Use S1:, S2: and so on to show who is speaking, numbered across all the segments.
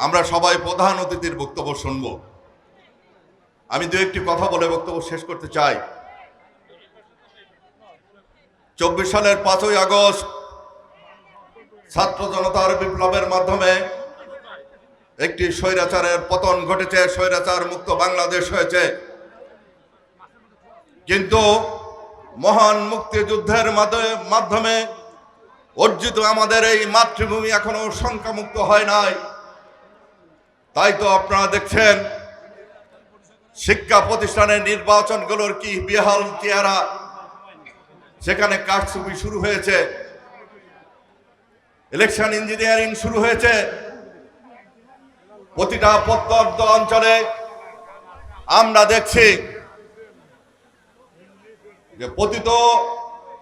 S1: আমরা সবাই প্রধান অতিথির বক্তব্য শুনব। আমি দু একটি কথা বলে বক্তব্য শেষ করতে চাই। 24 সালের 5ই আগস্ট ছাত্র জনতার বিপ্লবের মাধ্যমে একটি স্বৈরাচারের পতন ঘটেছে, স্বৈরাচার মুক্ত বাংলাদেশ হয়েছে। কিন্তু মহান মুক্তিযুদ্ধের মাধ্যমে অর্জিত আমাদের এই মাতৃভূমি এখনো শঙ্কামুক্ত হয় নাই। তাই তো আপনারা দেখছেন শিক্ষা প্রতিষ্ঠানের নির্বাচনগুলোর কি বেহাল চেহারা, সেখানে কারচুপি শুরু হয়েছে, ইলেকশন ইঞ্জিনিয়ারিং শুরু হয়েছে। প্রতিটা প্রত্যন্ত অঞ্চলে আমরা দেখছি যে পতিত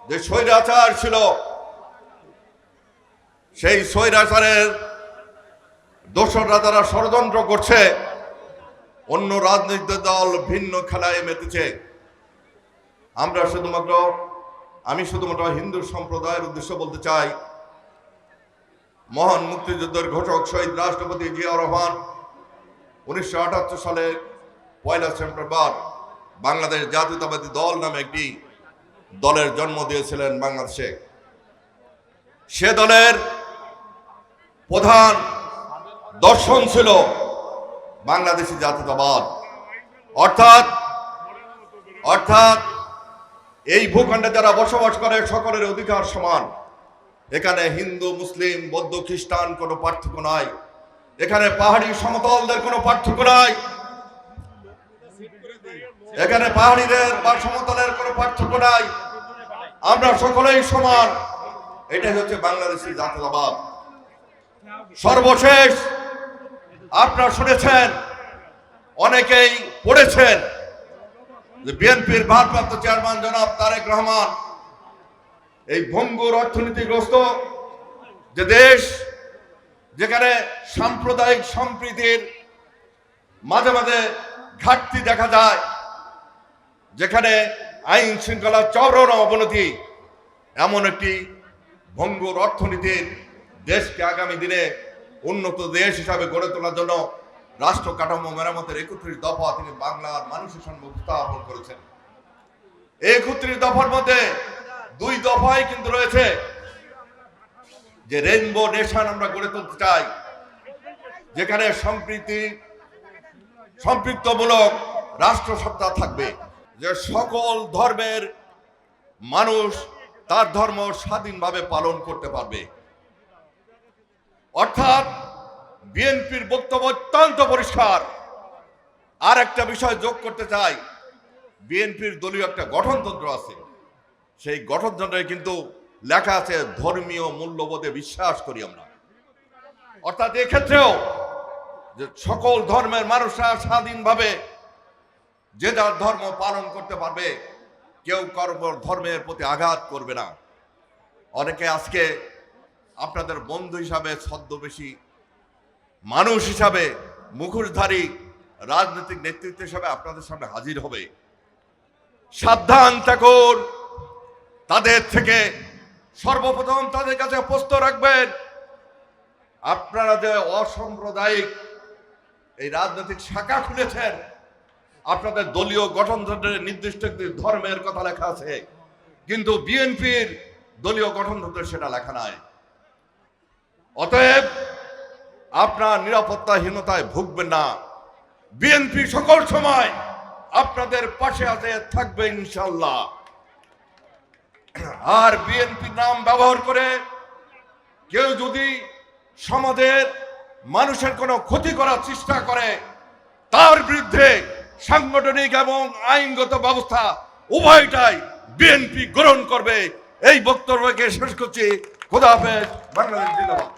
S1: যে স্বৈরাচার ছিল, সেই স্বৈরাচারের দোসররা তারা ষড়যন্ত্র করছে, অন্য রাজনৈতিক দল ভিন্ন খেলায় মেতেছে। আমি শুধুমাত্র হিন্দু সম্প্রদায়ের উদ্দেশ্য বলতে চাই, মহান মুক্তিযুদ্ধের ঘোষক শহীদ রাষ্ট্রপতি জিয়াউর রহমান 1978 সালে 1 সেপ্টেম্বর বাংলাদেশ জাতীয়তাবাদী দল নামে একটি দলের জন্ম দিয়েছিলেন বাংলাদেশে। সে দলের প্রধান দর্শন ছিল বাংলাদেশি জাতীয়তাবাদ, অর্থাৎ এই ভূখণ্ডে যারা বসবাস করে সকলের অধিকার সমান। এখানে হিন্দু, মুসলিম, বৌদ্ধ, খ্রিস্টান কোনো পার্থক্য নাই। এখানে পাহাড়ি সমতলদের কোনো পার্থক্য নাই। এখানে পাহাড়িদের বা সমতলের কোনো পার্থক্য নাই। আমরা সকলেই সমান। এটাই হচ্ছে বাংলাদেশি জাতীয়তাবাদ। সর্বশেষ আপনারা শুনেছেন, অনেকেই পড়েছেন যে বিএনপির ভারপ্রাপ্ত চেয়ারম্যান জনাব তারেক রহমান এই ভঙ্গুর অর্থনীতিগ্রস্ত যে দেশ, যেখানে সাম্প্রদায়িক সম্প্রীতির মাঝে মাঝে ঘাটতি দেখা যায়, যেখানে আইন শৃঙ্খলার চরম অবনতি, এমন একটি ভঙ্গুর অর্থনীতির দেশকে আগামী দিনে উন্নত দেশ হিসাবে গড়ে তোলার জন্য রাষ্ট্র কাঠামো মেরামতের 31 দফা তিনি বাংলার মানুষের সামনে উপস্থাপন করেছেন। এই 31 দফার মধ্যে 2 দফাই কিন্তু রয়েছে যে রেইনবো নেশন আমরা গড়ে তুলতে চাই, যেখানে সম্পৃক্তমূলক রাষ্ট্র সত্তা থাকবে, যে সকল ধর্মের মানুষ তার ধর্ম স্বাধীনভাবে পালন করতে পারবে। অর্থাৎ বিএনপির বক্তব্য অত্যন্ত পরিষ্কার। আর একটা বিষয় যোগ করতে চাই, বিএনপির দলীয় একটা গঠনতন্ত্র আছে। সেই গঠনতন্ত্রে কিন্তু লেখা আছে ধর্মীয় মূল্যবোধে বিশ্বাস করি আমরা। অর্থাৎ এক্ষেত্রেও যে সকল ধর্মের মানুষরা স্বাধীনভাবে যে যার ধর্ম পালন করতে পারবে, কেউ কারো ধর্মের প্রতি আঘাত করবে না। অনেকে আজকে আপনাদের বন্ধু হিসাবে, ছদ্মবেশী মানুষ হিসাবে, মুখোশধারী রাজনৈতিক নেতৃত্ব হিসাবে আপনাদের সামনে হাজির হবে। সাবধান থাকুন তাদের থেকে। সর্বপ্রথম তাদের কাছে প্রশ্ন রাখবেন, আপনারা যে অসাম্প্রদায়িক এই রাজনৈতিক শাখা খুলেছেন, আপনাদের দলীয় গঠনতন্ত্রের নির্দিষ্ট একটি ধর্মের কথা লেখা আছে, কিন্তু বিএনপির দলীয় গঠনতন্ত্রে সেটা লেখা নাই। অতএব আপনার নিরাপত্তাহীনতায় ভুগবেন না। বিএনপি সকল সময় আপনাদের পাশে আছে, থাকবে ইনশাল্লাহ। আর বিএনপির নাম ব্যবহার করে কেউ যদি সমাজের মানুষের কোনো ক্ষতি করার চেষ্টা করে, তার বিরুদ্ধে সাংগঠনিক এবং আইনগত ব্যবস্থা উভয়টাই বিএনপি গ্রহণ করবে। এই বক্তব্যকে শেষ করছি। খোদা হাফেজ। বাংলাদেশ জিন্দাবাদ।